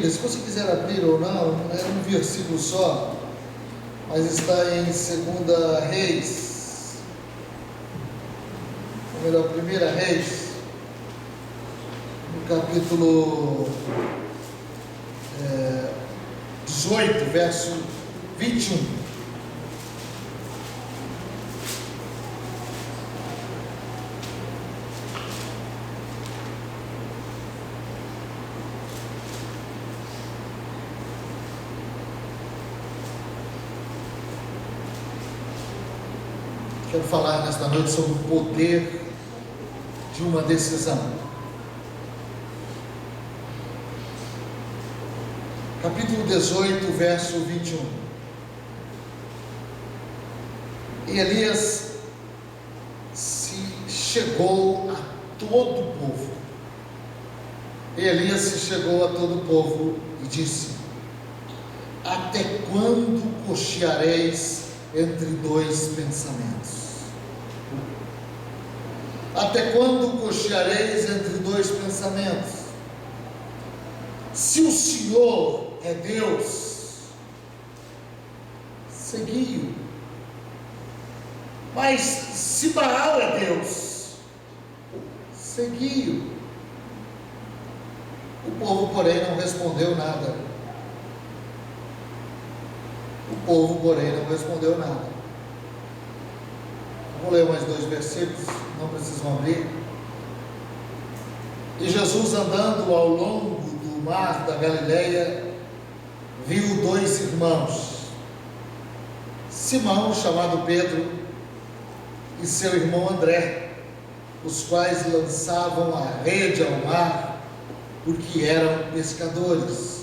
Bíblia, se você quiser abrir ou não, é um versículo só, mas está em 2 Reis, ou melhor, 1 Reis, no capítulo 18, verso 21. Quero falar nesta noite sobre o poder de uma decisão. Capítulo 18, verso 21. E Elias se chegou a todo o povo. E Elias se chegou a todo o povo e disse: até quando cocheareis entre dois pensamentos? Até quando cocheareis entre dois pensamentos? Se o Senhor é Deus, segui-o. Mas se Baal é Deus, segui-o. O povo, porém, não respondeu nada. O povo, porém, não respondeu nada. Vou ler mais 2 versículos, não precisam abrir. E Jesus, andando ao longo do mar da Galileia, viu 2 irmãos, Simão, chamado Pedro, e seu irmão André, os quais lançavam a rede ao mar, porque eram pescadores.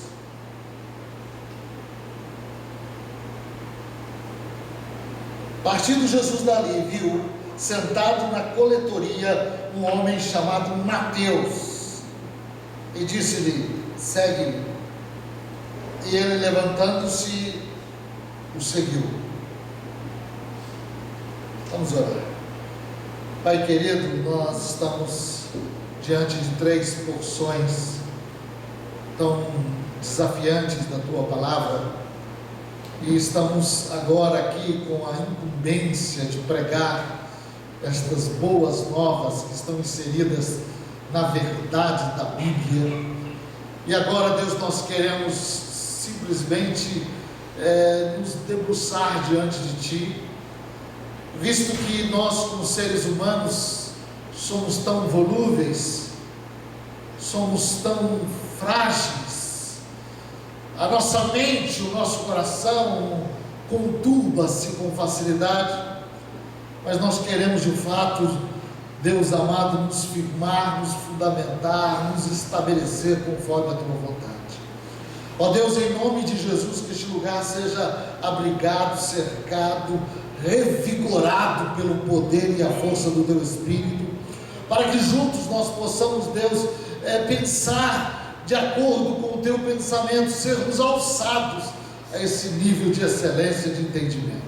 Partindo Jesus dali, viu, sentado na coletoria, um homem chamado Mateus, e disse-lhe: segue-me. E ele, levantando-se, o seguiu. Vamos orar. Pai querido, nós estamos diante de 3 porções tão desafiantes da Tua Palavra, e estamos agora aqui com a incumbência de pregar estas boas novas que estão inseridas na verdade da Bíblia. E agora, Deus, nós queremos simplesmente nos debruçar diante de Ti, visto que nós, como seres humanos, somos tão volúveis, somos tão frágeis. A nossa mente, o nosso coração conturba-se com facilidade, mas nós queremos de fato, Deus amado, nos firmar, nos fundamentar, nos estabelecer conforme a Tua vontade. Ó Deus, em nome de Jesus, que este lugar seja abrigado, cercado, revigorado pelo poder e a força do Teu Espírito, para que juntos nós possamos, Deus, pensar de acordo com o Teu pensamento, sermos alçados a esse nível de excelência de entendimento.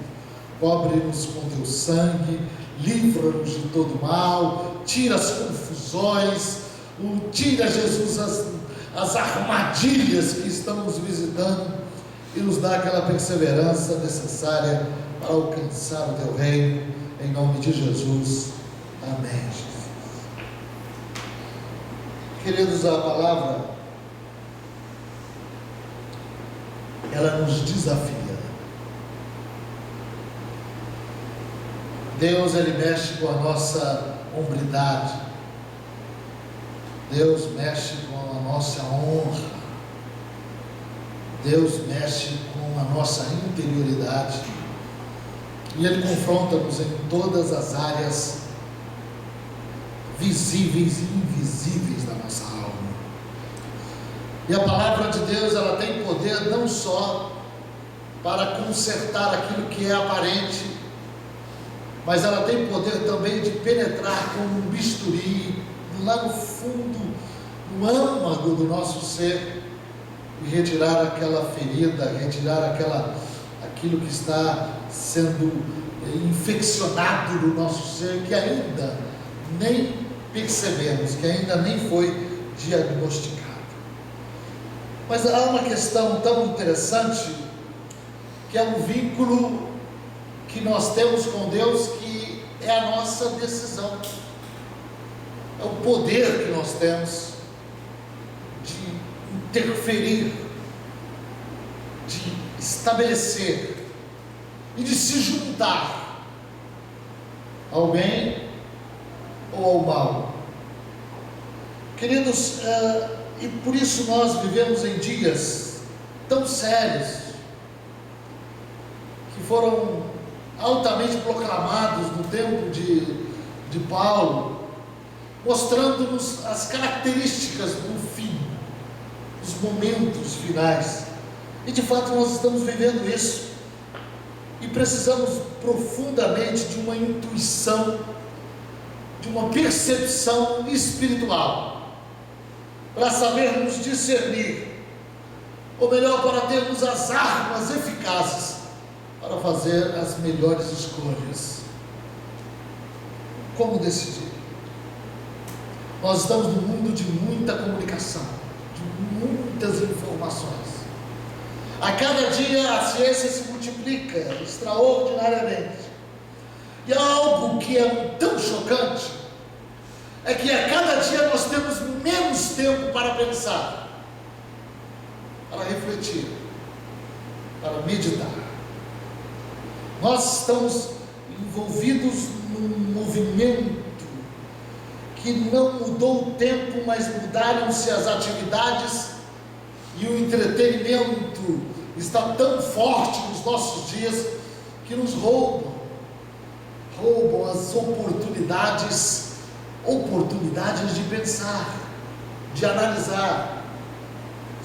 Cobre-nos com Teu sangue, livra-nos de todo mal, tira as confusões, tira, Jesus, as armadilhas que estão nos visitando, e nos dá aquela perseverança necessária para alcançar o Teu reino, em nome de Jesus. Amém, Jesus. Queridos, a palavra, ela nos desafia. Deus, Ele mexe com a nossa hombridade. Deus mexe com a nossa honra. Deus mexe com a nossa interioridade. E Ele confronta-nos em todas as áreas visíveis e invisíveis da nossa alma. E a palavra de Deus, ela tem poder não só para consertar aquilo que é aparente, mas ela tem poder também de penetrar como um bisturi lá no fundo, no âmago do nosso ser, e retirar aquela ferida, retirar aquilo que está sendo infeccionado do nosso ser, que ainda nem percebemos, que ainda nem foi diagnosticado. Mas há uma questão tão interessante, que é um vínculo que nós temos com Deus, que é a nossa decisão, é o poder que nós temos de interferir, de estabelecer e de se juntar ao bem ou ao mal. Queridos, e por isso nós vivemos em dias tão sérios, que foram altamente proclamados no tempo de Paulo, mostrando-nos as características do fim, os momentos finais. E de fato nós estamos vivendo isso, e precisamos profundamente de uma intuição, de uma percepção espiritual, para sabermos discernir, ou melhor, para termos as armas eficazes para fazer as melhores escolhas. Como decidir? Nós estamos num mundo de muita comunicação, de muitas informações. A cada dia a ciência se multiplica extraordinariamente. E algo que é tão chocante é que a cada dia nós temos menos tempo para pensar, para refletir, para meditar. Nós estamos envolvidos num movimento que não mudou o tempo, mas mudaram-se as atividades, e o entretenimento está tão forte nos nossos dias que nos roubam as oportunidades de pensar, de analisar.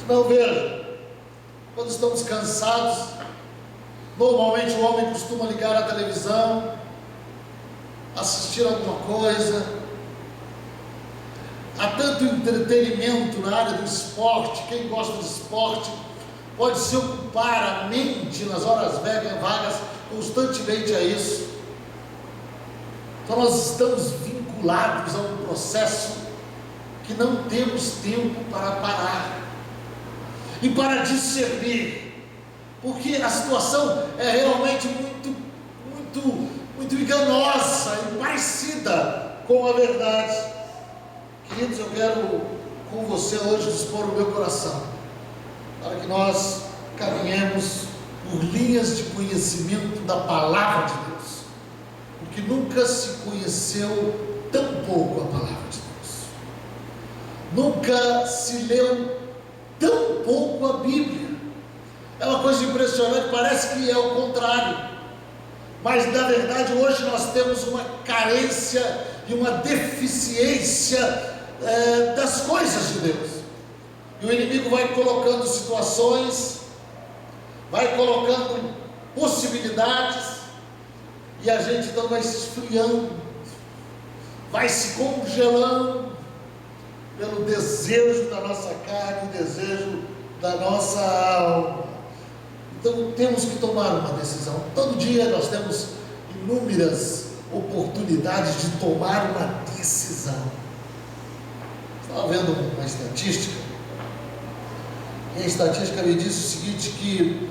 Não, veja, quando estamos cansados, normalmente o homem costuma ligar a televisão, assistir alguma coisa. Há tanto entretenimento na área do esporte. Quem gosta de esporte pode se ocupar a mente nas horas vagas constantemente a isso. Então nós estamos vinculados a um processo que não temos tempo para parar e para discernir, porque a situação é realmente muito enganosa e parecida com a verdade. Queridos, eu quero com você hoje dispor o meu coração, para que nós caminhemos por linhas de conhecimento da Palavra de Deus, porque nunca se conheceu tão pouco a Palavra de Deus, nunca se leu tão pouco a Bíblia. É uma coisa impressionante, parece que é o contrário, mas na verdade hoje nós temos uma carência e uma deficiência das coisas de Deus, e o inimigo vai colocando situações, vai colocando possibilidades, e a gente então vai se esfriando, vai se congelando pelo desejo da nossa carne, o desejo da nossa alma. Então temos que tomar uma decisão. Todo dia nós temos inúmeras oportunidades de tomar uma decisão. Estava vendo uma estatística, e a estatística me disse o seguinte, que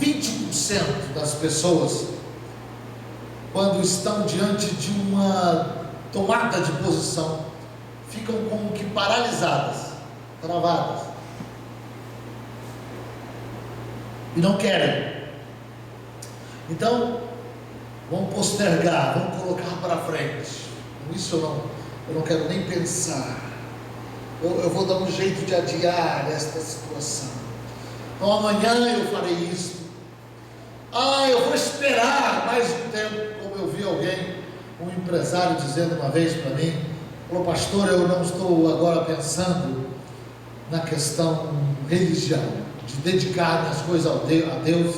20% das pessoas, quando estão diante de uma tomada de posição, ficam como que paralisadas, travadas, e não querem. Então vão postergar, vão colocar para frente. Isso eu não quero nem pensar. Eu vou dar um jeito de adiar esta situação. Então amanhã eu farei isso. Eu vou esperar mais um tempo. Como eu vi um empresário dizendo uma vez para mim, falou: pastor, eu não estou agora pensando na questão religião, de dedicar minhas coisas a Deus,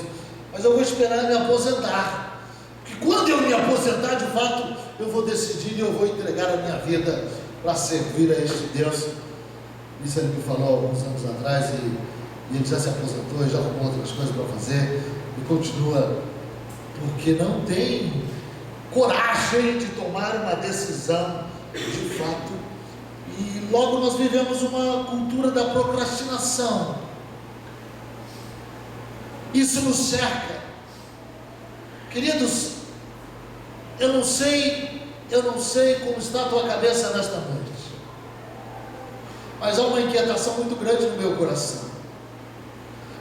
mas eu vou esperar me aposentar, porque quando eu me aposentar, de fato, eu vou decidir e eu vou entregar a minha vida para servir a este Deus. Isso ele me falou alguns anos atrás, e ele já se aposentou, já arrumou outras coisas para fazer, e continua, porque não tem coragem de tomar uma decisão de fato. E logo nós vivemos uma cultura da procrastinação. Isso nos cerca. Queridos, eu não sei como está a tua cabeça nesta noite, mas há uma inquietação muito grande no meu coração,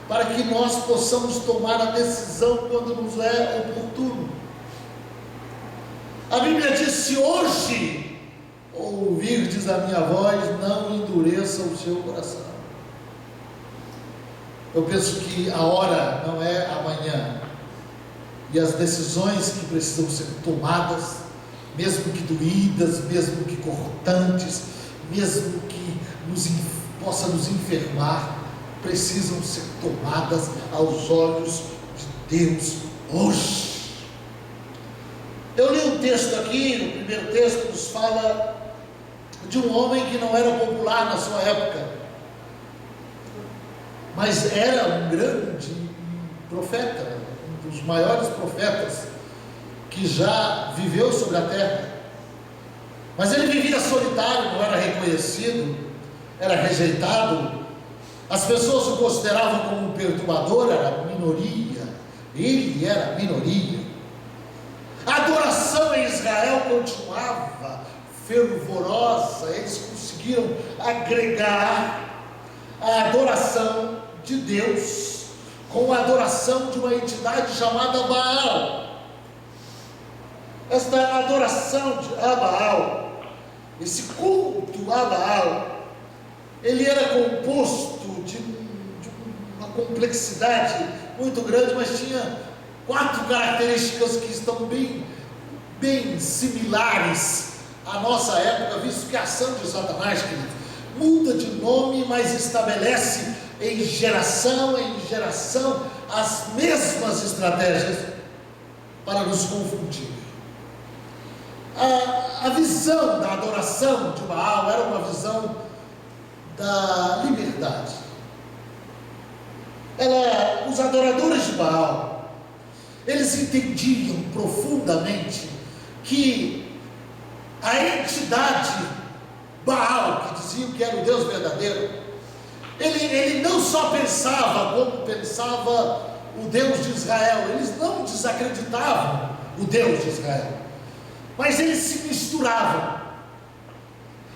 para que nós possamos tomar a decisão quando nos é oportuno. A Bíblia diz: se hoje ouvirdes a minha voz, não endureça o seu coração. Eu penso que a hora não é amanhã, e as decisões que precisam ser tomadas, mesmo que doídas, mesmo que cortantes, mesmo que possa nos enfermar, precisam ser tomadas aos olhos de Deus hoje. Eu li um texto aqui, o primeiro texto nos fala de um homem que não era popular na sua época, mas era um grande profeta, um dos maiores profetas que já viveu sobre a terra. Mas ele vivia solitário, não era reconhecido, era rejeitado. As pessoas o consideravam como um perturbador, era minoria. Ele era minoria. A adoração em Israel continuava fervorosa. Eles conseguiram agregar a adoração de Deus com a adoração de uma entidade chamada Baal. Esta adoração a Baal, esse culto a Baal, ele era composto de uma complexidade muito grande, mas tinha 4 características que estão bem similares à nossa época, visto que a ação de Satanás, querido, muda de nome, mas estabelece em geração as mesmas estratégias para nos confundir. A visão da adoração de Baal era uma visão da liberdade. Os adoradores de Baal, eles entendiam profundamente que a entidade Baal, que diziam que era o Deus verdadeiro, ele não só pensava como pensava o Deus de Israel. Eles não desacreditavam o Deus de Israel, mas eles se misturavam,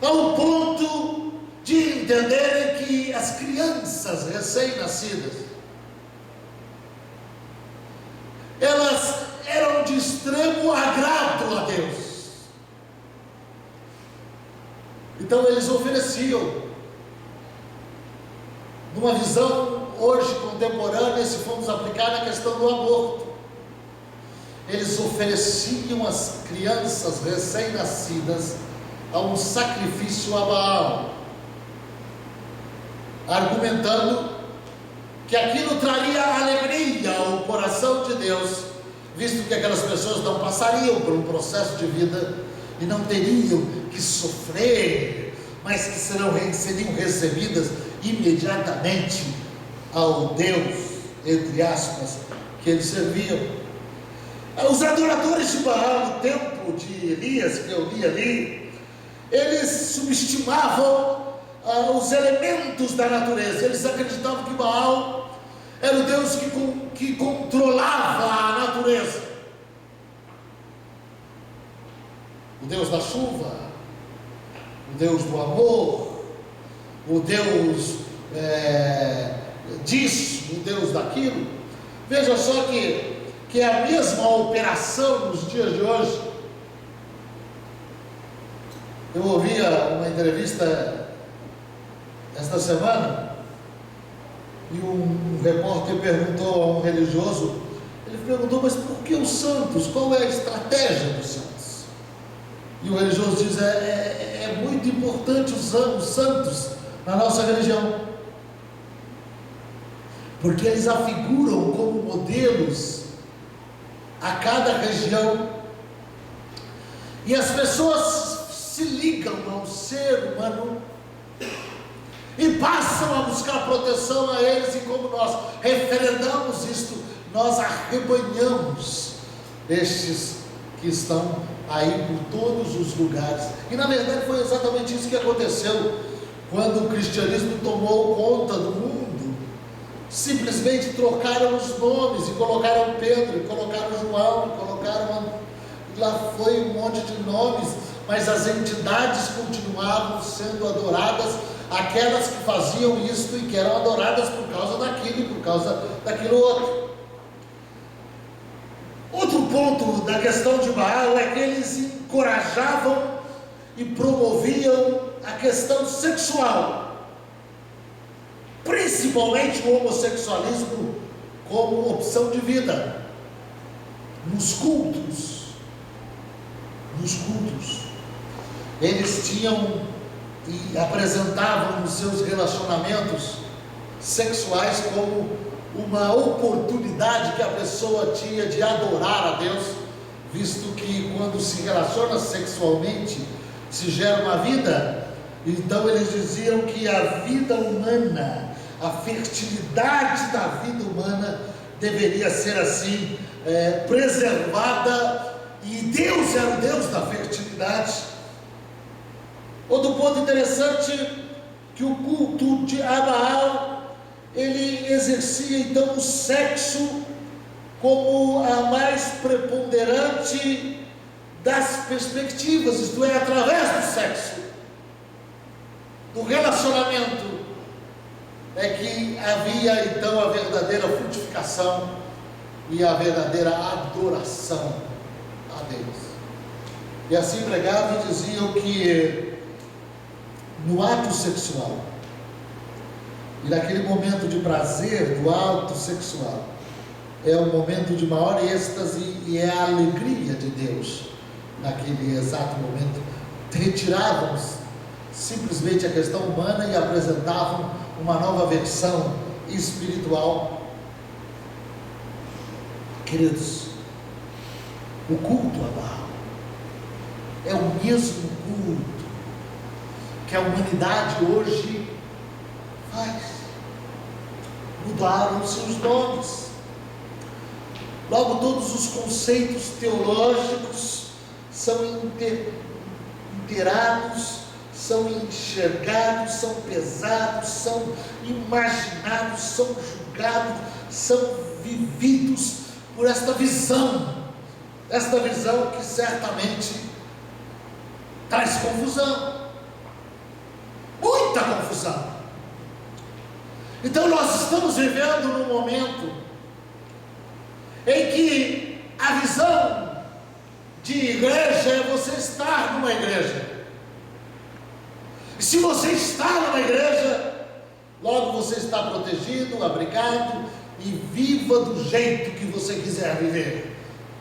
ao ponto de entenderem que as crianças recém-nascidas, elas eram de extremo agrado a Deus. Então eles ofereciam, numa visão hoje contemporânea, se formos aplicar na questão do aborto, eles ofereciam as crianças recém-nascidas a um sacrifício a Baal, argumentando que aquilo traria alegria ao coração de Deus, visto que aquelas pessoas não passariam por um processo de vida e não teriam que sofrer, mas que seriam recebidas imediatamente ao Deus, entre aspas, que eles serviam. Os adoradores de Baal no tempo de Elias, que eu li ali, eles subestimavam os elementos da natureza. Eles acreditavam que Baal era o Deus que controlava a natureza, o Deus da chuva, o Deus do amor, o Deus disso, o Deus daquilo. Veja só que é a mesma operação nos dias de hoje. Eu ouvia uma entrevista esta semana, e um repórter perguntou a um religioso, ele perguntou: mas por que os santos? Qual é a estratégia dos santos? E o religioso diz: é muito importante os santos na nossa religião, porque eles afiguram como modelos a cada região, e as pessoas se ligam ao ser humano e passam a buscar proteção a eles, e como nós referendamos isto, nós arrebanhamos estes que estão aí por todos os lugares. E na verdade foi exatamente isso que aconteceu quando o cristianismo tomou conta do mundo. simplesmente trocaram os nomes, e colocaram Pedro, e colocaram João, e colocaram, lá foi um monte de nomes, mas as entidades continuavam sendo adoradas, aquelas que faziam isto e que eram adoradas por causa daquilo e por causa daquilo outro. Outro ponto da questão de Baal é que eles encorajavam e promoviam a questão sexual, principalmente o homossexualismo como opção de vida, nos cultos, eles tinham e apresentavam os seus relacionamentos sexuais como uma oportunidade que a pessoa tinha de adorar a Deus, visto que quando se relaciona sexualmente, se gera uma vida. Então eles diziam que a vida humana, a fertilidade da vida humana deveria ser assim, preservada, e Deus era o Deus da fertilidade. Outro ponto interessante, que o culto de Baal, ele exercia então o sexo como a mais preponderante das perspectivas, isto é, através do sexo, do relacionamento, é que havia então a verdadeira frutificação e a verdadeira adoração a Deus. E assim pregavam e diziam que no ato sexual, e naquele momento de prazer do ato sexual, é o momento de maior êxtase e é a alegria de Deus. Naquele exato momento, retiravam simplesmente a questão humana e apresentavam uma nova versão espiritual. Queridos, o culto a Baal é o mesmo culto que a humanidade hoje faz. Mudaram seus nomes. Logo, todos os conceitos teológicos são inteirados, são enxergados, são pesados, são imaginados, são julgados, são vividos por esta visão que certamente traz confusão, muita confusão. Então nós estamos vivendo num momento em que a visão de igreja é você estar numa igreja. E se você está numa igreja, logo você está protegido, abrigado, e viva do jeito que você quiser viver.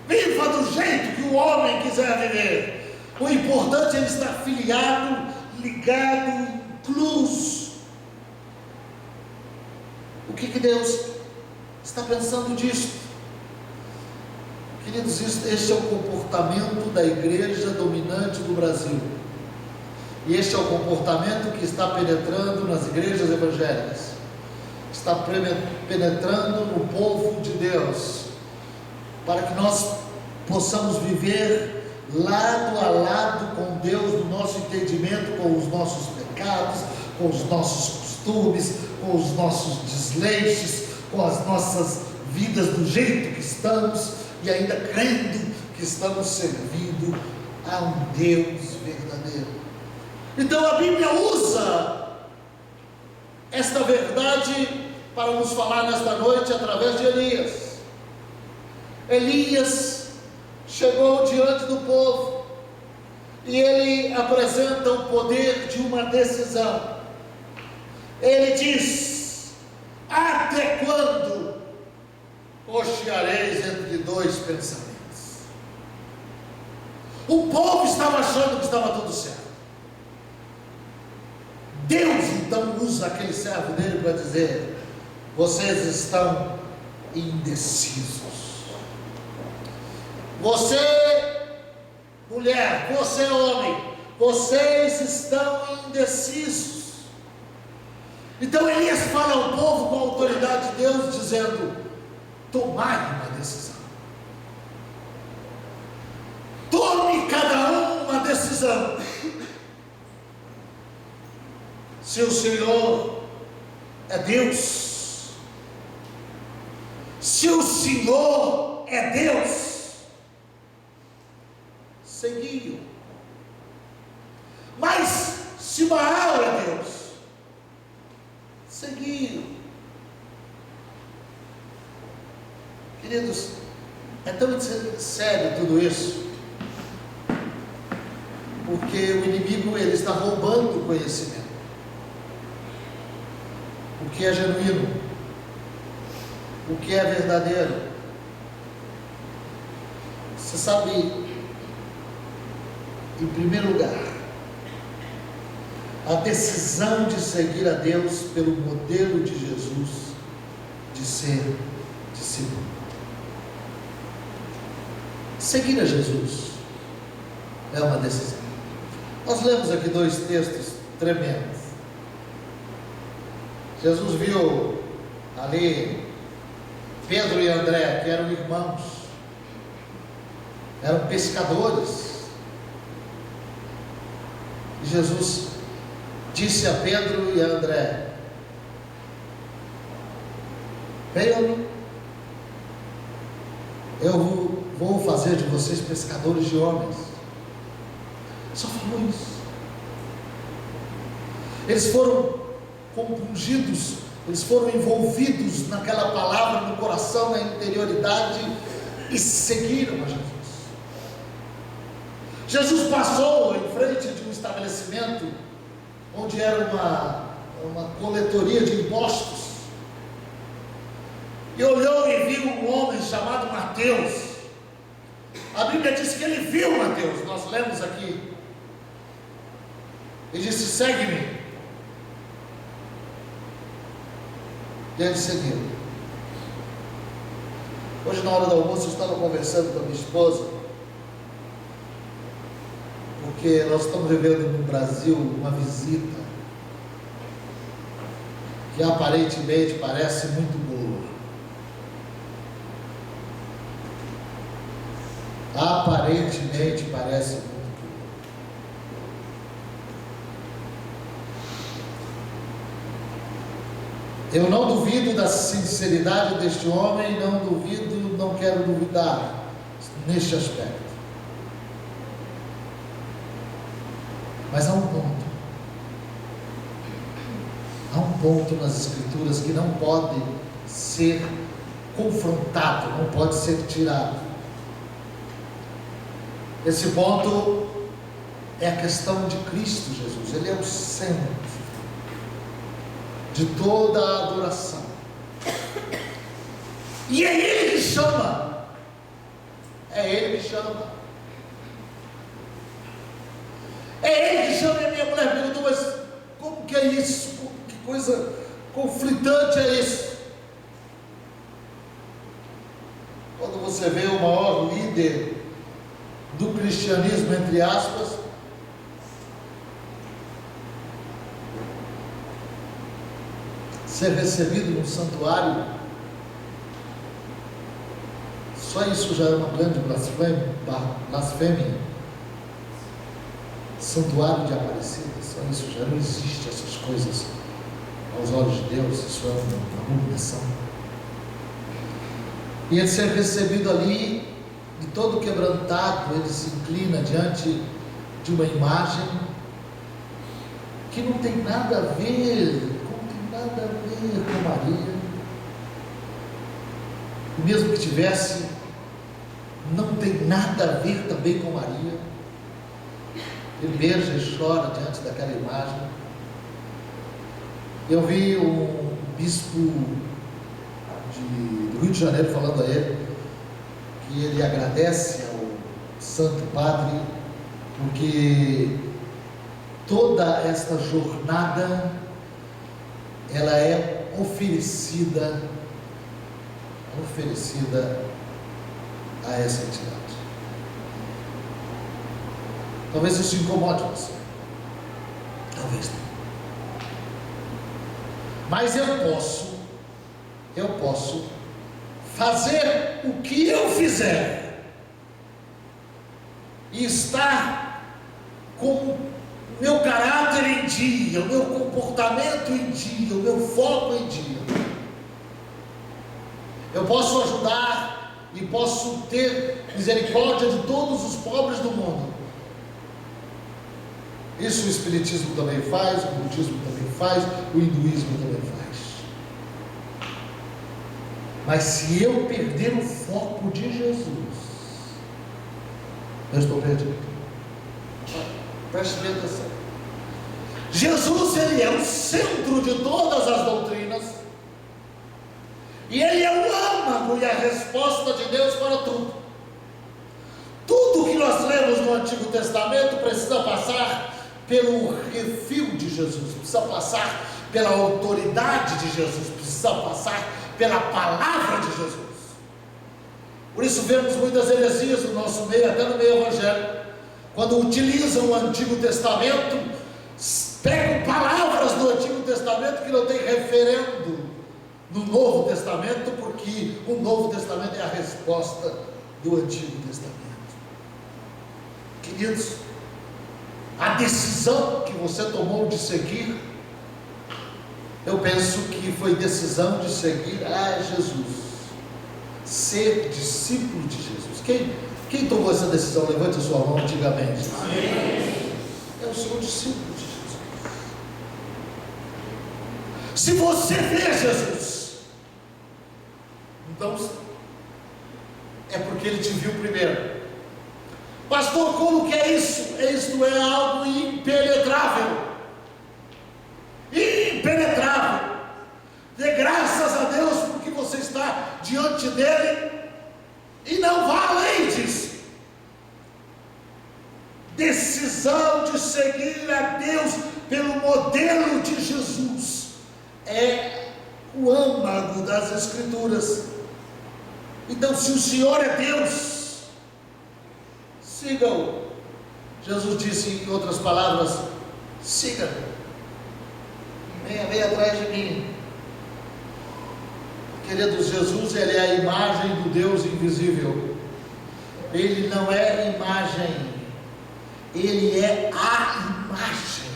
Viva do jeito que o homem quiser viver. O importante é ele estar filiado, ligado, incluso. O que Deus está pensando disso? Queridos, este é o comportamento da igreja dominante do Brasil. E este é o comportamento que está penetrando nas igrejas evangélicas, está penetrando no povo de Deus, para que nós possamos viver lado a lado com Deus, no nosso entendimento, com os nossos pecados, com os nossos costumes, com os nossos desleixes, com as nossas vidas do jeito que estamos, e ainda crendo que estamos servindo a um Deus verdadeiro. Então a Bíblia usa esta verdade para nos falar nesta noite através de Elias. Elias chegou diante do povo e ele apresenta o poder de uma decisão. Ele diz: até quando cocheareis entre dois pensamentos? O povo estava achando que estava tudo certo. Deus então usa aquele servo dele para dizer: vocês estão indecisos. Você, mulher, você, homem, vocês estão indecisos. Então Elias fala ao povo com a autoridade de Deus, dizendo: tomai uma decisão. Tome cada um uma decisão. Se o Senhor é Deus, Se o Senhor é Deus, segui-o. Mas se Baal é Deus, segui-o. Queridos, é tão sério tudo isso, porque o inimigo, ele está roubando o conhecimento, o que é genuíno, o que é verdadeiro. Você sabe, em primeiro lugar, a decisão de seguir a Deus pelo modelo de Jesus, de ser discípulo. Seguir a Jesus é uma decisão. Nós lemos aqui dois textos tremendos. Jesus viu ali Pedro e André, que eram irmãos, eram pescadores, e Jesus disse a Pedro e a André: venham, eu vou fazer de vocês pescadores de homens. Só falou isso. Eles foram compungidos, eles foram envolvidos naquela palavra no coração, na interioridade, e seguiram a Jesus. Jesus passou em frente de um estabelecimento onde era uma coletoria de impostos, e olhou e viu um homem chamado Mateus. A Bíblia diz que ele viu Mateus, nós lemos aqui, e disse: segue-me. E ele seguiu. Hoje, na hora do almoço, eu estava conversando com a minha esposa, porque nós estamos vivendo no Brasil uma visita que aparentemente parece muito boa. Aparentemente parece muito boa. Eu não duvido da sinceridade deste homem, não quero duvidar neste aspecto. Mas há um ponto nas Escrituras que não pode ser confrontado, não pode ser tirado. Esse ponto é a questão de Cristo Jesus. Ele é o centro de toda a adoração, e é Ele que chama, é Ele que chama, é Ele que chama. E a minha mulher perguntou: mas como que é isso? Que coisa conflitante é isso? Quando você vê o maior líder do cristianismo, entre aspas, ser recebido num santuário, só isso já é uma grande blasfêmia. Santuário de Aparecida, só isso já não existe, essas coisas aos olhos de Deus, isso é uma abominação. E ele ser recebido ali, e todo quebrantado, ele se inclina diante de uma imagem que não tem nada a ver com Maria, e mesmo que tivesse, não tem nada a ver também com Maria. Ele beija e chora diante daquela imagem. Eu vi um bispo do Rio de Janeiro falando a ele que ele agradece ao Santo Padre porque toda esta jornada ela é oferecida a essa entidade. Talvez isso incomode você, talvez não, mas eu posso fazer o que eu fizer e estar com o meu caráter em dia, o meu comportamento em dia, o meu foco em dia, Eu posso ajudar e posso ter misericórdia de todos os pobres do mundo. Isso o Espiritismo também faz, o Budismo também faz, o Hinduísmo também faz. Mas se eu perder o foco de Jesus, eu estou perdido. Preste bem atenção. Jesus, ele é o centro de todas as doutrinas, e ele é o âmago e a resposta de Deus para tudo. Tudo que nós lemos no Antigo Testamento precisa passar pelo refil de Jesus, precisa passar pela autoridade de Jesus, precisa passar pela palavra de Jesus. Por isso vemos muitas heresias no nosso meio, até no meio evangélico, quando utilizam o Antigo Testamento, pegam palavras do Antigo Testamento que não tem referendo no Novo Testamento, porque o Novo Testamento é a resposta do Antigo Testamento. Queridos, a decisão que você tomou de seguir, eu penso que foi decisão de seguir a Jesus, ser discípulo de Jesus. Quem tomou essa decisão? Levante a sua mão antigamente. Amém. Eu sou discípulo de Jesus. Se você vê Jesus, então é porque ele te viu primeiro. Pastor, como que é isso? Isto é algo impenetrável. Impenetrável. Dê graças a Deus porque você está diante dele e não vá além disso. Decisão de seguir a Deus pelo modelo de Jesus é o âmago das Escrituras. Então, se o Senhor é Deus, siga-o. Jesus disse, em outras palavras, siga-me, venha atrás de mim. Queridos, Jesus, ele é a imagem do Deus invisível. Ele não é imagem, ele é a imagem,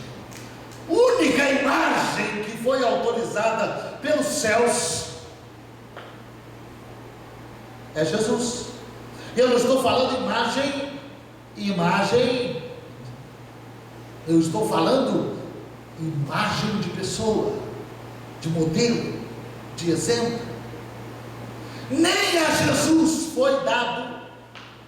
única imagem que foi autorizada pelos céus. É Jesus. Eu não estou falando imagem, eu estou falando imagem de pessoa, de modelo, de exemplo. Nem a Jesus foi dado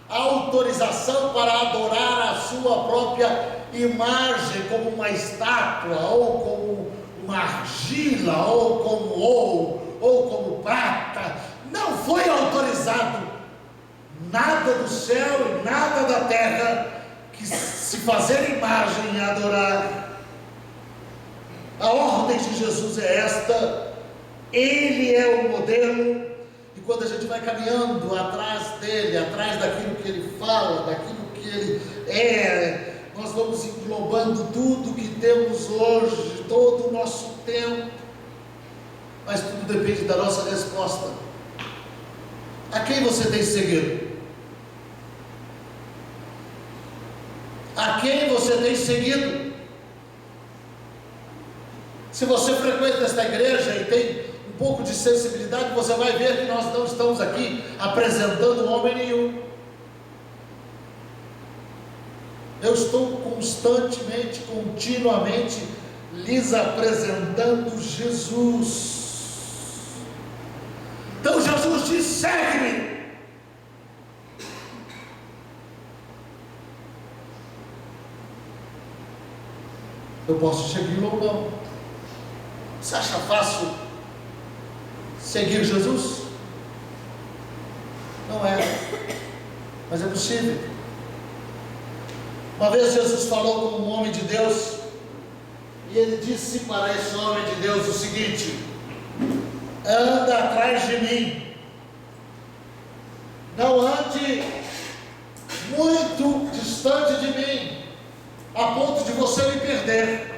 a autorização para adorar a sua própria imagem, como uma estátua, ou como uma argila, ou como ouro, ou como prata. Não foi autorizado nada do céu e nada da terra que se fazer imagem e adorar. A ordem de Jesus é esta, ele é o modelo. E quando a gente vai caminhando atrás dele, atrás daquilo que ele fala, daquilo que ele é, nós vamos englobando tudo que temos hoje, todo o nosso tempo. Mas tudo depende da nossa resposta. A quem você tem seguido? A quem você tem seguido? Se você frequenta esta igreja e tem um pouco de sensibilidade, você vai ver que nós não estamos aqui apresentando homem nenhum. Eu estou constantemente, continuamente lhes apresentando Jesus. Então Jesus diz: segue-me. Eu posso segui-lo ou não. Você acha fácil seguir Jesus? Não é, mas é possível. Uma vez Jesus falou com um homem de Deus, e ele disse para esse homem de Deus o seguinte: anda atrás de mim, não ande muito distante de mim, a ponto de você me perder.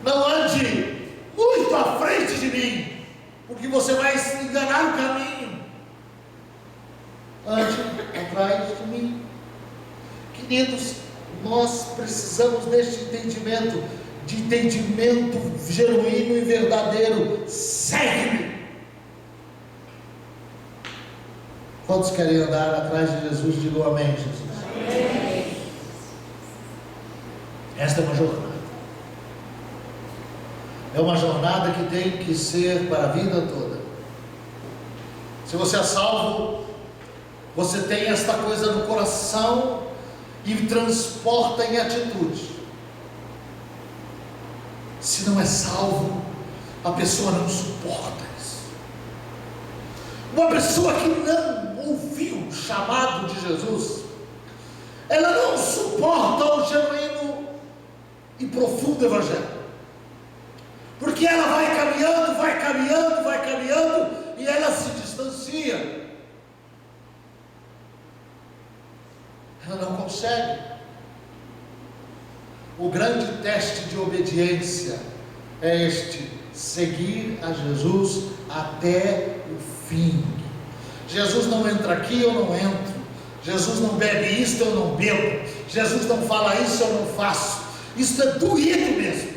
Não ande muito à frente de mim, porque você vai enganar o caminho. Ande atrás de mim. Queridos, nós precisamos deste entendimento, de entendimento genuíno e verdadeiro. Segue-me. Quantos querem andar atrás de Jesus? Digam amém, Jesus. Amém. Esta é uma jornada. É uma jornada que tem que ser para a vida toda. Se você é salvo, você tem esta coisa no coração e transporta em atitude. Se não é salvo, a pessoa não suporta isso. Uma pessoa que não ouviu o chamado de Jesus, ela não suporta o genuíno e profundo evangelho, porque ela vai caminhando, vai caminhando, vai caminhando, e ela se distancia, ela não consegue. O grande teste de obediência é este: seguir a Jesus até o fim. Jesus não entra aqui, eu não entro. Jesus não bebe isto, eu não bebo. Jesus não fala isso, eu não faço. Isso é doído mesmo.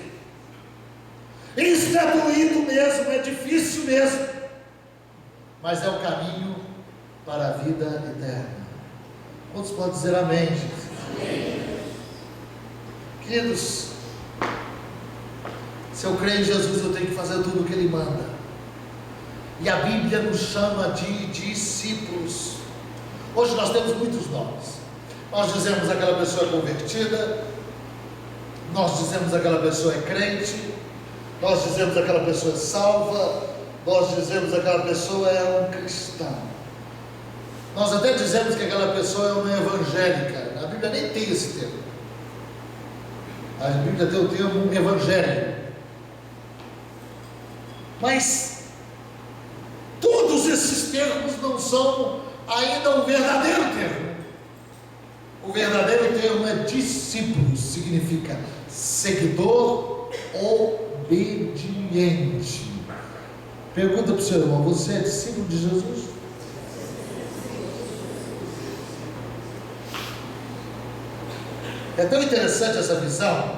Isso é doído mesmo, é difícil mesmo. Mas é o caminho para a vida eterna. Quantos podem dizer amém, Jesus? Amém. Queridos, se eu creio em Jesus, eu tenho que fazer tudo o que Ele manda. E a Bíblia nos chama de discípulos. Hoje nós temos muitos nomes. Nós dizemos aquela pessoa é convertida, nós dizemos aquela pessoa é crente, nós dizemos aquela pessoa é salva, nós dizemos aquela pessoa é um cristão. Nós até dizemos que aquela pessoa é uma evangélica. A Bíblia nem tem esse termo. A Bíblia tem o termo evangelho. Mas todos esses termos não são ainda um verdadeiro termo. O verdadeiro termo é discípulo, significa seguidor obediente. Pergunta para o seu irmão: você é discípulo de Jesus? É tão interessante essa visão,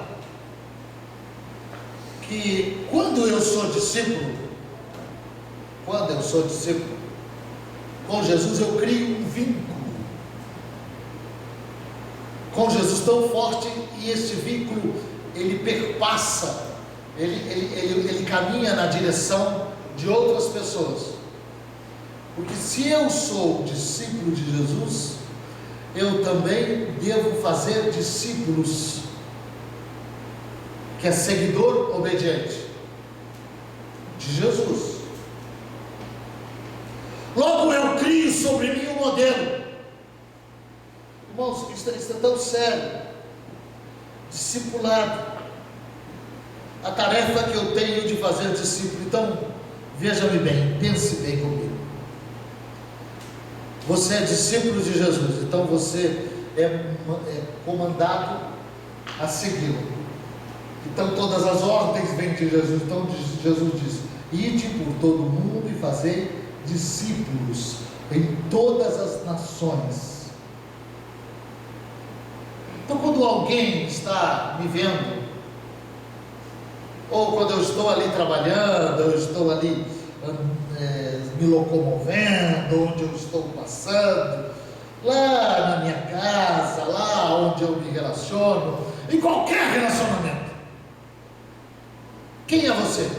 que quando eu sou discípulo com Jesus, eu crio um vínculo com Jesus tão forte, e esse vínculo ele perpassa, ele caminha na direção de outras pessoas. Porque se eu sou discípulo de Jesus, eu também devo fazer discípulos, que é seguidor obediente de Jesus. Logo eu crio sobre mim um modelo. Irmãos, isso é tão sério. Discipulado, a tarefa que eu tenho de fazer discípulo. Então, veja-me bem, pense bem comigo. Você é discípulo de Jesus, então você é comandado a segui-lo. Então todas as ordens vêm de Jesus. Então Jesus diz: ide por todo o mundo e fazei discípulos em todas as nações. Então quando alguém está me vendo, ou quando eu estou ali trabalhando, eu estou ali me locomovendo, onde eu estou passando, lá na minha casa, lá onde eu me relaciono, em qualquer relacionamento, quem é você?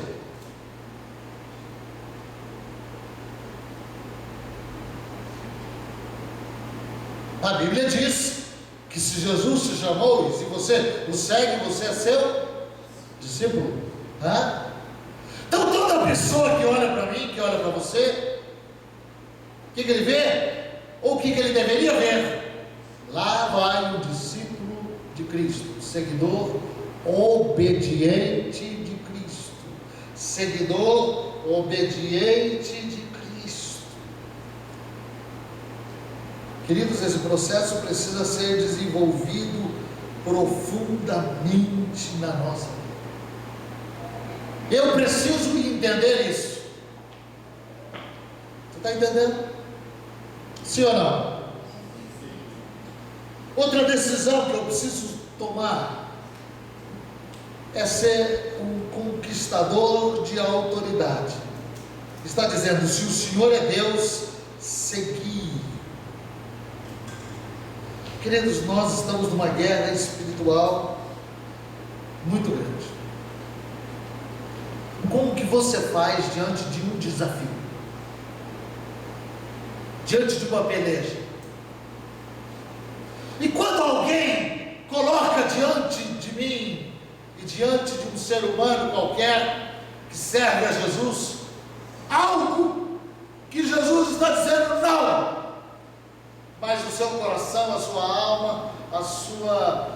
A Bíblia diz que se Jesus te chamou, e se você o segue, você é seu discípulo. Então toda pessoa que olha para mim, que olha para você, o que ele vê? Ou o que ele deveria ver? Lá vai o discípulo de Cristo, seguidor obediente de Cristo, seguidor obediente de Cristo. Queridos, esse processo precisa ser desenvolvido profundamente na nossa vida. Eu preciso entender isso. Você está entendendo? Sim ou não? Outra decisão que eu preciso tomar é ser um conquistador de autoridade. Está dizendo: se o Senhor é Deus, seguir. Queridos, nós estamos numa guerra espiritual muito grande. Como que você faz diante de um desafio? Diante de uma peleja? E quando alguém coloca diante de mim e diante de um ser humano qualquer que serve a Jesus, algo que Jesus está dizendo não, mas o seu coração, a sua alma, a sua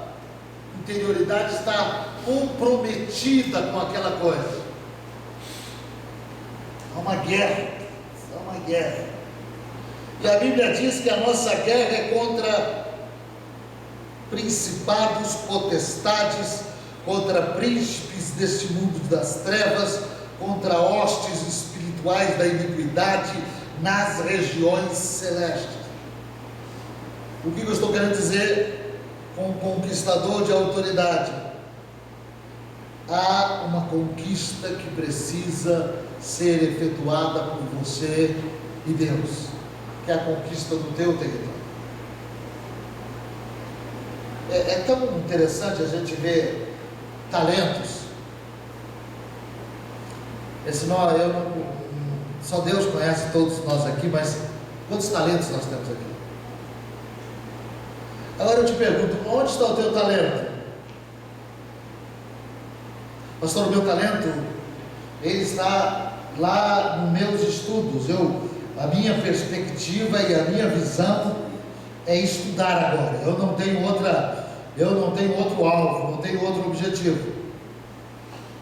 interioridade está comprometida com aquela coisa. Há uma guerra, há uma guerra. E a Bíblia diz que a nossa guerra é contra principados, potestades, contra príncipes deste mundo das trevas, contra hostes espirituais da iniquidade nas regiões celestes. O que eu estou querendo dizer com conquistador de autoridade? Há uma conquista que precisa ser efetuada por você e Deus, que é a conquista do teu território. É tão interessante a gente ver talentos. Só Deus conhece todos nós aqui, mas quantos talentos nós temos aqui? Agora eu te pergunto, onde está o teu talento? Pastor, o meu talento, ele está lá nos meus estudos. A minha perspectiva e a minha visão é estudar agora. Eu não tenho outro alvo, não tenho outro objetivo.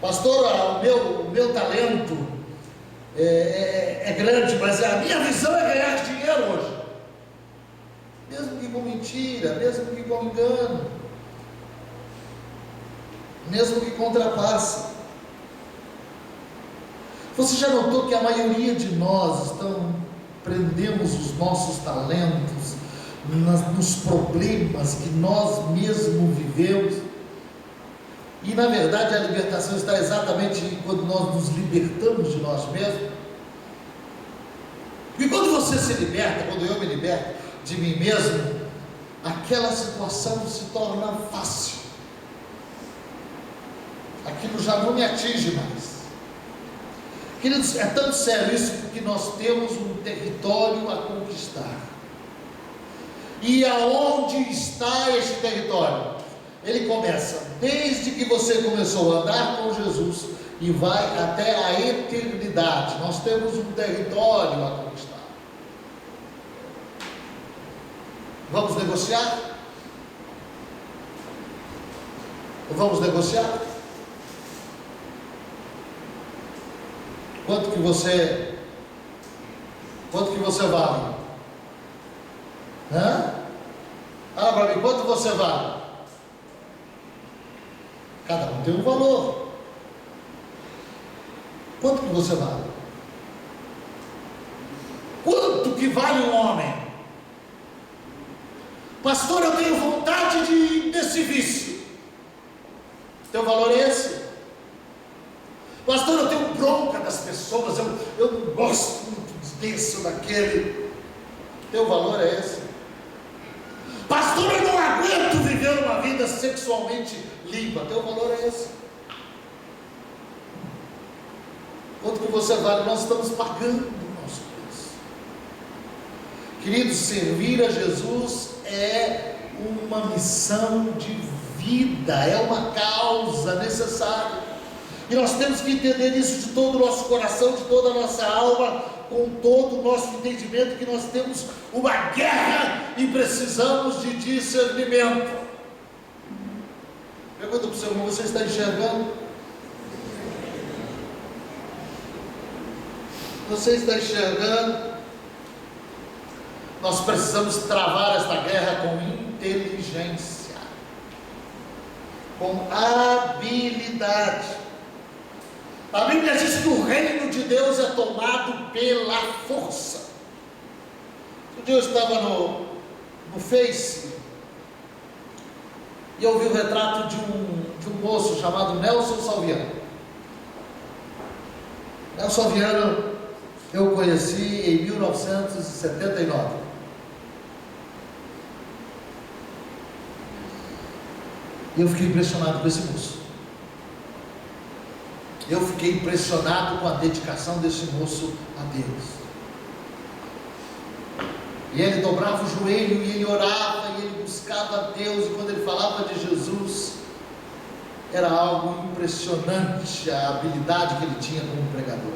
Pastor, o meu talento é grande, mas a minha visão é ganhar dinheiro hoje. Mesmo que com mentira, mesmo que com engano, mesmo que com trapaça. Você já notou que a maioria de nós prendemos os nossos talentos nos problemas que nós mesmos vivemos? E na verdade a libertação está exatamente quando nós nos libertamos de nós mesmos. E quando você se liberta, quando eu me liberto de mim mesmo, aquela situação se torna fácil. Aquilo já não me atinge mais. Queridos, é tão sério isso porque nós temos um território a conquistar. E aonde está esse território? Ele começa desde que você começou a andar com Jesus e vai até a eternidade. Nós temos um território a conquistar. Vamos negociar? Vamos negociar? Quanto que você vale? Fala para mim, quanto você vale? Cada um tem um valor. Quanto que você vale? Quanto que vale um homem? Pastor, eu tenho vontade de ir nesse vício. Teu valor é esse? Pastor, eu tenho bronca das pessoas, eu não gosto muito disso, daquele. Teu valor é esse? Pastor, eu não aguento viver uma vida sexualmente limpa. Teu valor é esse? Quanto que você vale? Nós estamos pagando o nosso preço. Queridos, servir a Jesus é uma missão de vida, é uma causa necessária. E nós temos que entender isso de todo o nosso coração, de toda a nossa alma, com todo o nosso entendimento que nós temos uma guerra e precisamos de discernimento. Pergunta para o seu irmão, você está enxergando? Você está enxergando? Nós precisamos travar esta guerra com inteligência, com habilidade. A Bíblia diz que o reino de Deus é tomado pela força. Um dia eu estava no Face e eu vi o retrato de um moço chamado Nelson Salviano. Nelson Salviano Eu o conheci em 1979. E eu fiquei impressionado com esse moço. Eu fiquei impressionado com a dedicação desse moço a Deus. E ele dobrava o joelho, e ele orava, e ele buscava a Deus, e quando ele falava de Jesus, era algo impressionante a habilidade que ele tinha como pregador.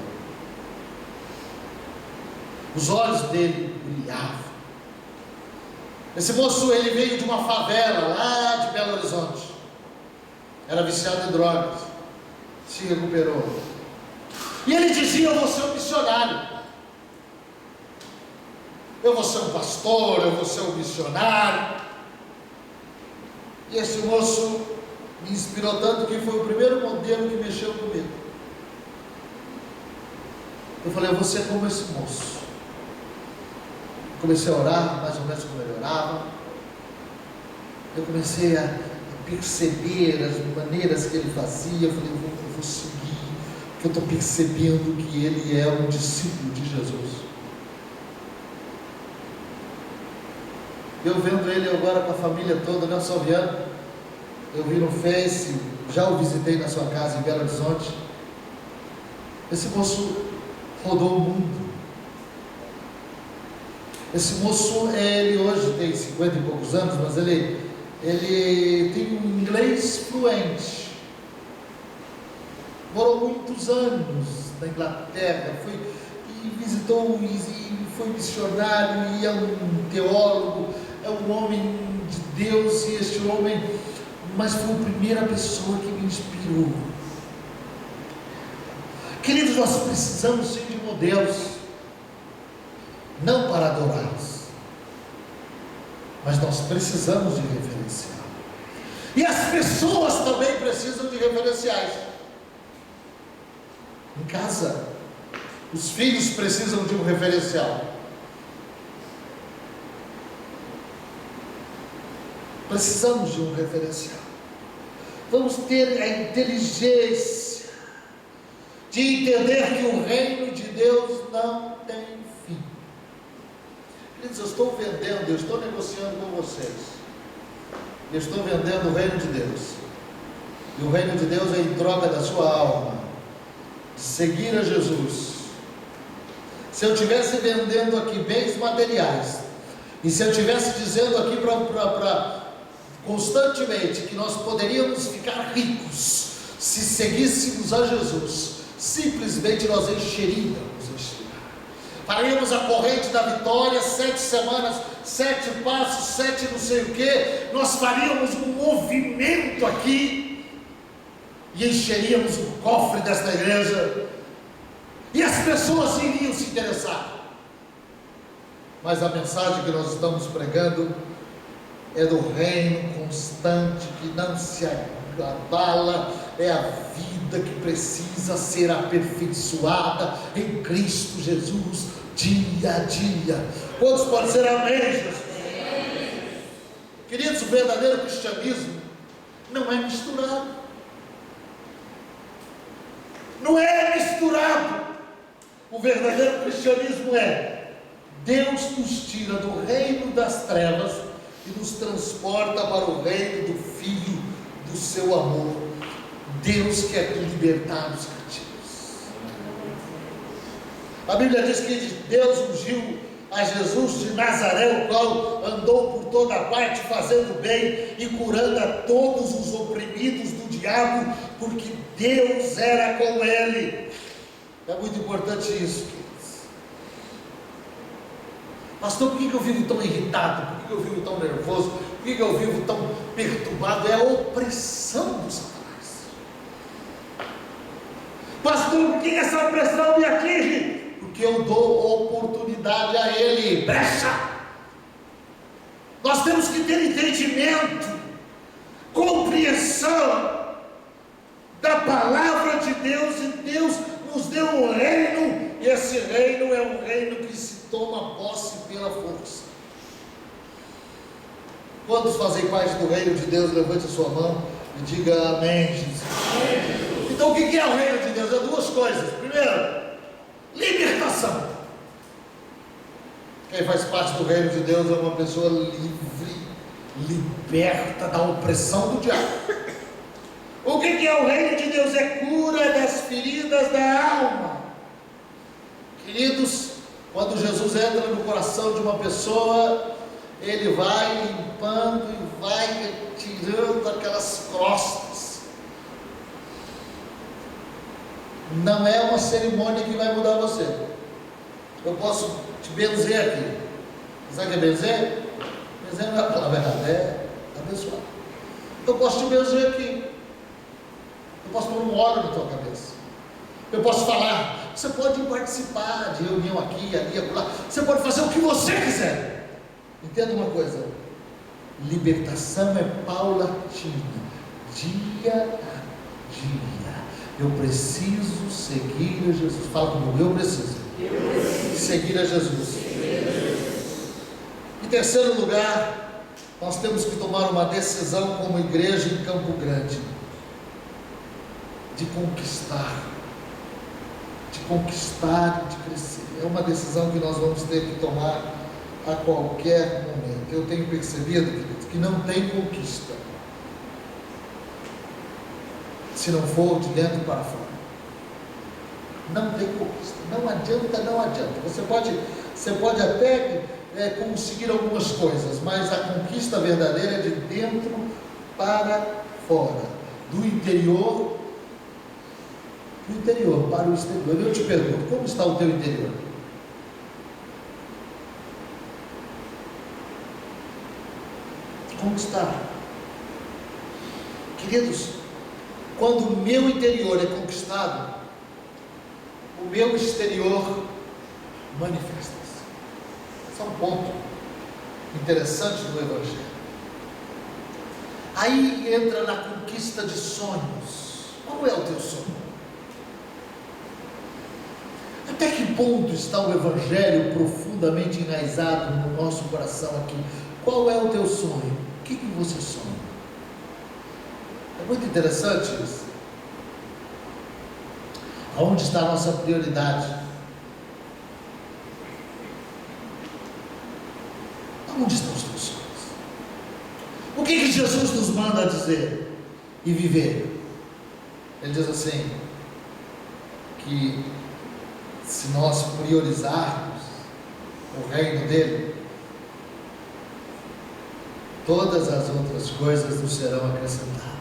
Os olhos dele brilhavam. Esse moço, ele veio de uma favela lá de Belo Horizonte, era viciado em drogas, se recuperou, e ele dizia: eu vou ser um missionário, eu vou ser um pastor, eu vou ser um missionário. E esse moço me inspirou tanto que foi o primeiro modelo que mexeu comigo. Eu falei: eu vou ser como esse moço. Comecei a orar, mais ou menos como ele orava. Eu comecei a perceber as maneiras que ele fazia. Eu falei: eu vou seguir, porque eu estou percebendo que ele é um discípulo de Jesus. Eu vendo ele agora com a família toda, Nelson Viana, eu vi no Face, já o visitei na sua casa em Belo Horizonte. Esse moço rodou o mundo. Esse moço, ele hoje tem 50 e poucos anos, mas ele tem um inglês fluente. Morou muitos anos na Inglaterra, e visitou, e foi missionário, e é um teólogo, é um homem de Deus, e este homem, mas foi a primeira pessoa que me inspirou. Queridos, nós precisamos sim de modelos, não para adorá-los, mas nós precisamos de referencial, e as pessoas também precisam de referenciais. Em casa, os filhos precisam de um referencial. Precisamos de um referencial. Vamos ter a inteligência de entender que o reino de Deus não tem fim. Queridos, eu estou vendendo, eu estou negociando com vocês. Eu estou vendendo o reino de Deus. E o reino de Deus é em troca da sua alma, de seguir a Jesus. Se eu estivesse vendendo aqui bens materiais, e se eu estivesse dizendo aqui constantemente que nós poderíamos ficar ricos se seguíssemos a Jesus, simplesmente nós encheríamos este lugar. Faríamos a corrente da vitória, 7 semanas, 7 passos, 7 não sei o que, nós faríamos um movimento aqui, e encheríamos o cofre desta igreja, e as pessoas iriam se interessar. Mas a mensagem que nós estamos pregando é do reino constante, que não se abala, é a vida que precisa ser aperfeiçoada em Cristo Jesus, dia a dia. Quantos podem dizer amém, Jesus? Queridos, o verdadeiro cristianismo não é misturado. Não é misturado. O verdadeiro cristianismo é: Deus nos tira do reino das trevas e nos transporta para o reino do Filho do seu amor. Deus quer libertar os cativos. A Bíblia diz que Deus ungiu a Jesus de Nazaré, o qual andou por toda parte fazendo bem e curando a todos os oprimidos do diabo, porque Deus era com ele. É muito importante isso, queridos. Pastor, por que eu vivo tão irritado? Por que eu vivo tão nervoso? Por que eu vivo tão perturbado? É a opressão do Satanás. Pastor, por que essa opressão me atinge? Porque eu dou oportunidade a ele. Brecha! Nós temos que ter entendimento, compreensão da palavra de Deus, e Deus nos deu um reino, e esse reino é um reino que se toma posse pela força. Quantos fazem parte do reino de Deus? Levante a sua mão e diga amém, Jesus. Então o que é o reino de Deus? É duas coisas. Primeiro, libertação. libertação. Quem faz parte do reino de Deus é uma pessoa livre, liberta da opressão do diabo. O que é o reino de Deus? É cura das feridas da alma. Queridos, quando Jesus entra no coração de uma pessoa, ele vai limpando e vai tirando aquelas crostas. Não é uma cerimônia que vai mudar você. Eu posso te benzer aqui. Sabe o que é benzer? Benzer não é a palavra errada, é abençoar. Eu posso te benzer aqui. Eu posso pôr um óleo na tua cabeça. Eu posso falar. Você pode participar de reunião aqui, ali, acolá. Você pode fazer o que você quiser. Entenda uma coisa: libertação é paulatina, dia a dia. Eu preciso seguir a Jesus. Fala comigo, eu preciso seguir a Jesus. Em terceiro lugar, nós temos que tomar uma decisão como igreja em Campo Grande, de conquistar e de crescer. É uma decisão que nós vamos ter que tomar a qualquer momento. Eu tenho percebido, queridos, que não tem conquista se não for de dentro para fora. Não tem conquista, não adianta. Você pode até conseguir algumas coisas, mas a conquista verdadeira é de dentro para fora, do interior para o exterior. Eu te pergunto, como está o teu interior? Conquistar. Queridos, quando o meu interior é conquistado, o meu exterior manifesta-se. Esse é um ponto interessante do Evangelho. Aí entra na conquista de sonhos. Qual é o teu sonho? Até que ponto está o Evangelho profundamente enraizado no nosso coração aqui? Qual é o teu sonho? O que você sonha? É muito interessante isso. Aonde está a nossa prioridade? Aonde estão os teus sonhos? O que Jesus nos manda dizer e viver? Ele diz assim, que se nós priorizarmos o reino dele, todas as outras coisas nos serão acrescentadas.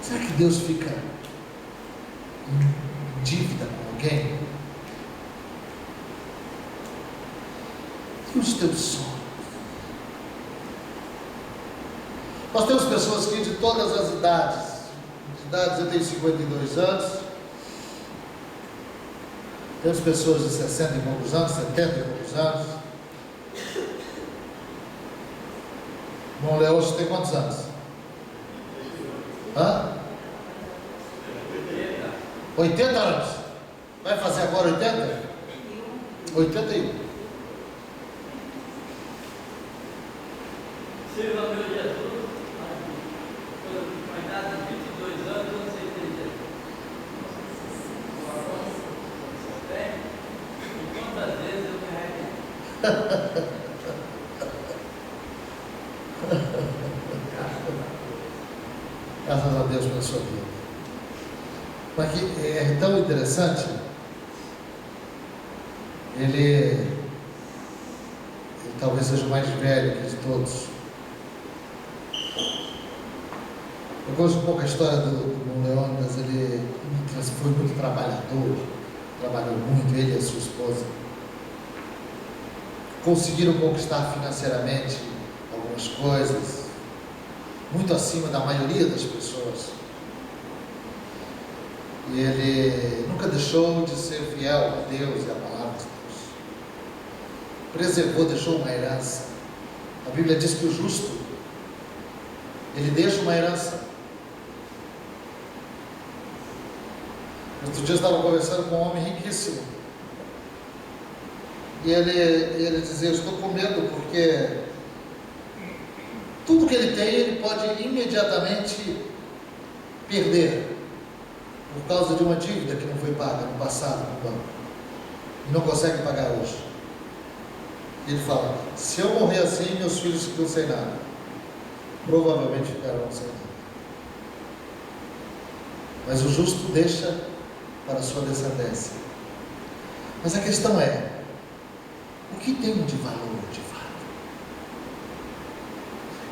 Será que Deus fica em dívida com alguém? E os teus sonhos? Nós temos pessoas aqui de todas as idades. Eu tenho 52 anos. Temos pessoas de 60 e poucos anos, 70 e poucos anos. Irmão Leôncio tem quantos anos? 80 anos. Vai fazer agora 80? 81. Silvio meu Jesus, com a idade de 22 anos, eu não sei dizer. E quantas vezes eu me arrependo? Graças a Deus pela sua vida. Mas que é tão interessante, ele talvez seja o mais velho aqui de todos. Eu gosto um pouco da história do Leônidas. Ele foi muito trabalhador, trabalhou muito, ele e a sua esposa. Conseguiram conquistar financeiramente algumas coisas, muito acima da maioria das pessoas. E ele nunca deixou de ser fiel a Deus e à palavra de Deus. Preservou, deixou uma herança. A Bíblia diz que o justo, ele deixa uma herança. Outro dia eu estava conversando com um homem riquíssimo. E ele dizia, eu estou com medo porque tudo que ele tem, ele pode imediatamente perder. por causa de uma dívida que não foi paga no passado no banco, e não consegue pagar hoje. Ele fala: se eu morrer assim, meus filhos ficam sem nada. Provavelmente ficarão sem nada. Mas o justo deixa para a sua descendência. Mas a questão é: o que tem de valor de fato?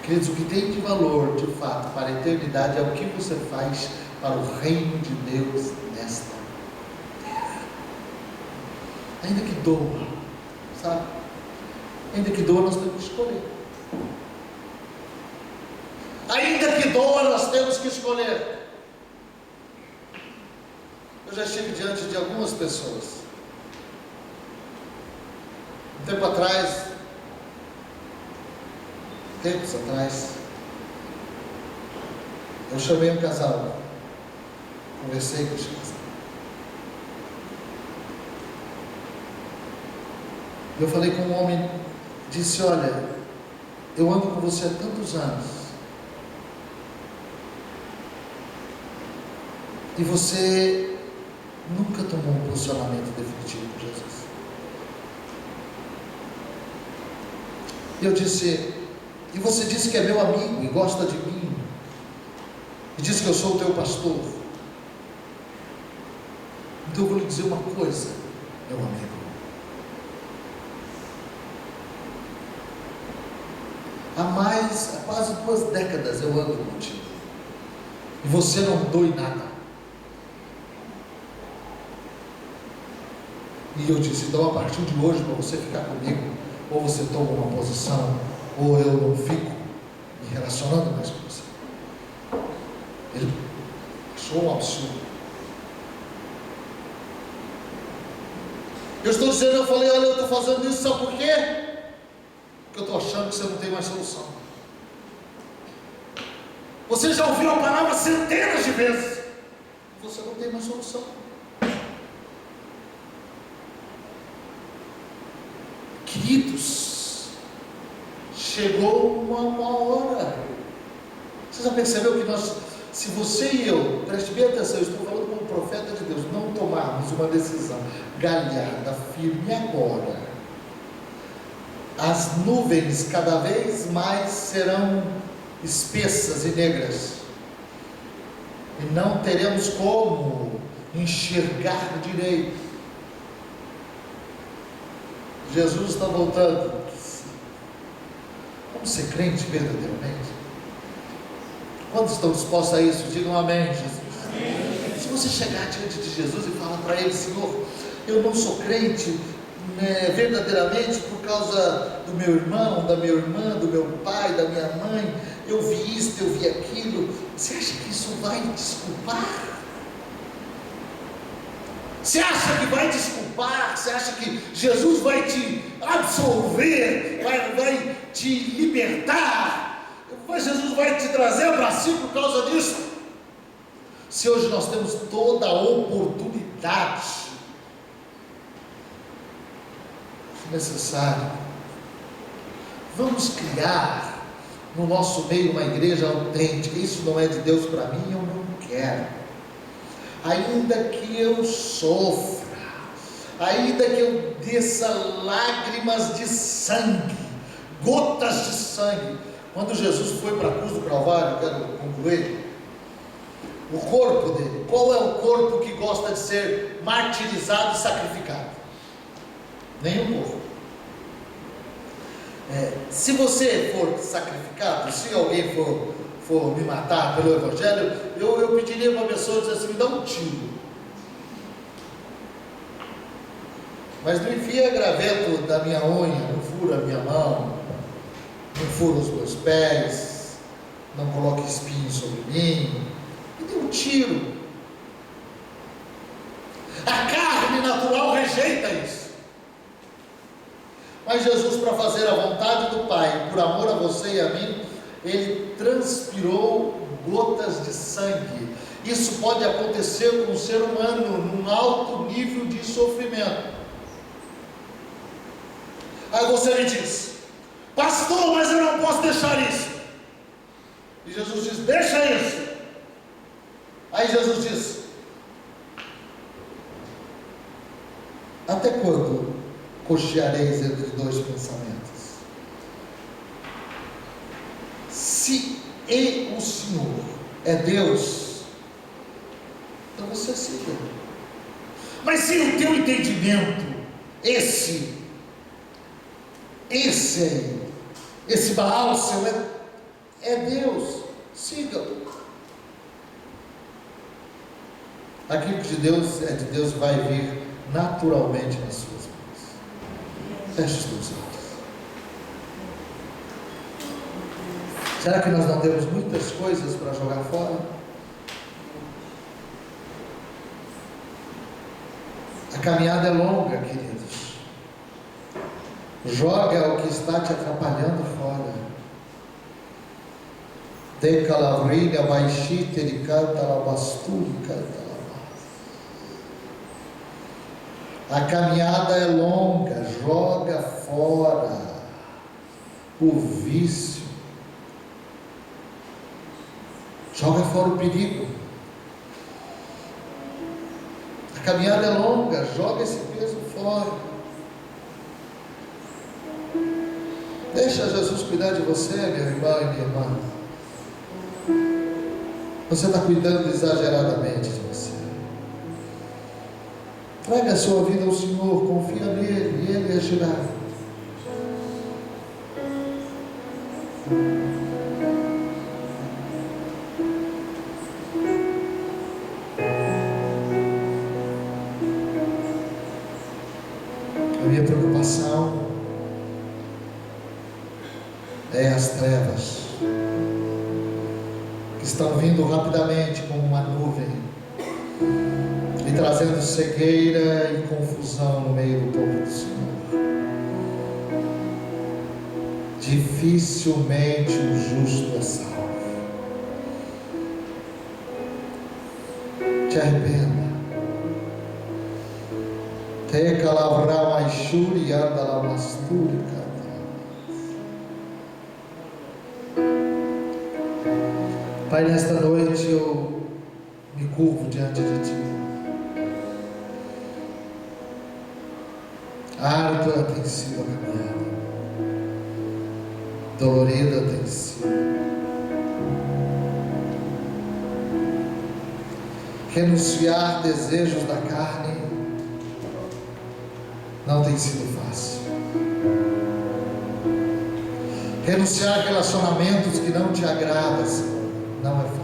Queridos, o que tem de valor de fato para a eternidade é o que você faz para o reino de Deus nesta terra. Ainda que doa, sabe? Ainda que doa, nós temos que escolher. Ainda que doa, nós temos que escolher. Eu já estive diante de algumas pessoas. Um tempo atrás, tempos atrás, eu chamei um casal, conversei com esse casal. Eu falei com um homem, disse: olha, eu ando com você há tantos anos, e você nunca tomou um posicionamento definitivo com Jesus. Eu disse: e você disse que é meu amigo e gosta de mim, e disse que eu sou o teu pastor. Então eu vou lhe dizer uma coisa, meu amigo. Há quase 2 décadas eu ando contigo, e você não mudou em nada. E eu disse: então a partir de hoje, para você ficar comigo, ou você toma uma posição, ou eu não fico me relacionando mais com você. Ele achou um absurdo. Eu estou dizendo, eu falei: olha, eu estou fazendo isso, sabe por quê? Porque eu estou achando que você não tem mais solução. Você já ouviu a palavra centenas de vezes. Você não tem mais solução. Queridos, chegou uma hora. Você já percebeu que nós, se você e eu, preste bem atenção, eu estou falando como profeta de Deus, não tomarmos uma decisão galhada, firme agora, as nuvens cada vez mais serão espessas e negras, e não teremos como enxergar direito. Jesus está voltando. Vamos ser crentes verdadeiramente? Quantos estão dispostos a isso? Digam amém, Jesus. Amém. Se você chegar diante de Jesus e falar para Ele: Senhor, eu não sou crente verdadeiramente por causa do meu irmão, da minha irmã, do meu pai, da minha mãe, eu vi isto, eu vi aquilo. Você acha que isso vai desculpar? Você acha que vai desculpar? Você acha que Jesus vai te absolver, vai te libertar? Jesus vai te trazer para si por causa disso? Se hoje nós temos toda a oportunidade necessária, vamos criar no nosso meio uma igreja autêntica. Isso não é de Deus para mim, eu não quero. Ainda que eu sofra, ainda que eu desça lágrimas de sangue, gotas de sangue. Quando Jesus foi para a cruz do Calvário, quero concluir, o corpo dele, qual é o corpo que gosta de ser martirizado e sacrificado? Nenhum corpo. Se você for sacrificado, se alguém for me matar pelo Evangelho, eu pediria para a pessoa dizer assim: me dá um tiro, mas não enfia graveto da minha unha, não fura a minha mão, não fura os meus pés, não coloque espinho sobre mim, me dê um tiro. A carne natural rejeita isso, mas Jesus, para fazer a vontade do Pai, por amor a você e a mim, Ele transpirou gotas de sangue. Isso pode acontecer com um ser humano num alto nível de sofrimento. Aí você me diz: pastor, mas eu não posso deixar isso. E Jesus diz: deixa isso. Aí Jesus diz: Até quando cocheareis entre dois pensamentos? Se o Senhor é Deus, então você siga. Mas se o teu entendimento, esse Baal seu é Deus, siga-o. Aquilo que de Deus é de Deus vai vir naturalmente nas suas mãos. Feche os teus olhos. Será que nós não temos muitas coisas para jogar fora? A caminhada é longa, queridos. Joga o que está te atrapalhando fora. De calavrilha, baixite, ele canta, labasturi, canta. A caminhada é longa, joga fora o vício, joga fora o perigo. A caminhada é longa, joga esse peso fora. Deixa Jesus cuidar de você, meu irmão e minha irmã. Você está cuidando exageradamente de você. Traga a sua vida ao Senhor, confia nele e Ele agirá. A minha preocupação é as trevas que estão vindo rapidamente como uma nuvem e trazendo cegueira e confusão no meio do povo do Senhor. Dificilmente o justo é salvo. Te arrependa. Te calavra maixuri anda la masturi canta. Pai, nesta noite eu me curvo diante de Ti. Árdua tem sido a caminhada, dolorida tem sido. Renunciar desejos da carne não tem sido fácil. Renunciar a relacionamentos que não te agradam, Senhor, não é fácil.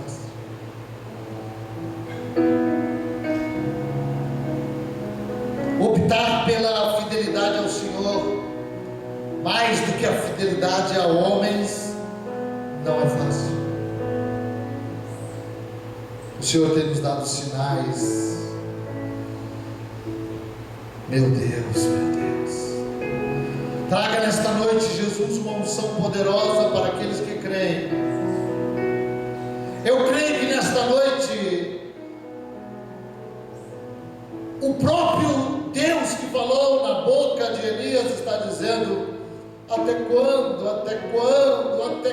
Optar pela fidelidade ao Senhor, mais do que a fidelidade a homens, não é fácil. O Senhor tem nos dado sinais. Meu Deus, meu Deus. Traga nesta noite, Jesus, uma unção poderosa para aqueles que creem. Eu creio que nesta noite o próprio Deus que falou na boca de Elias está dizendo: até quando, até quando, até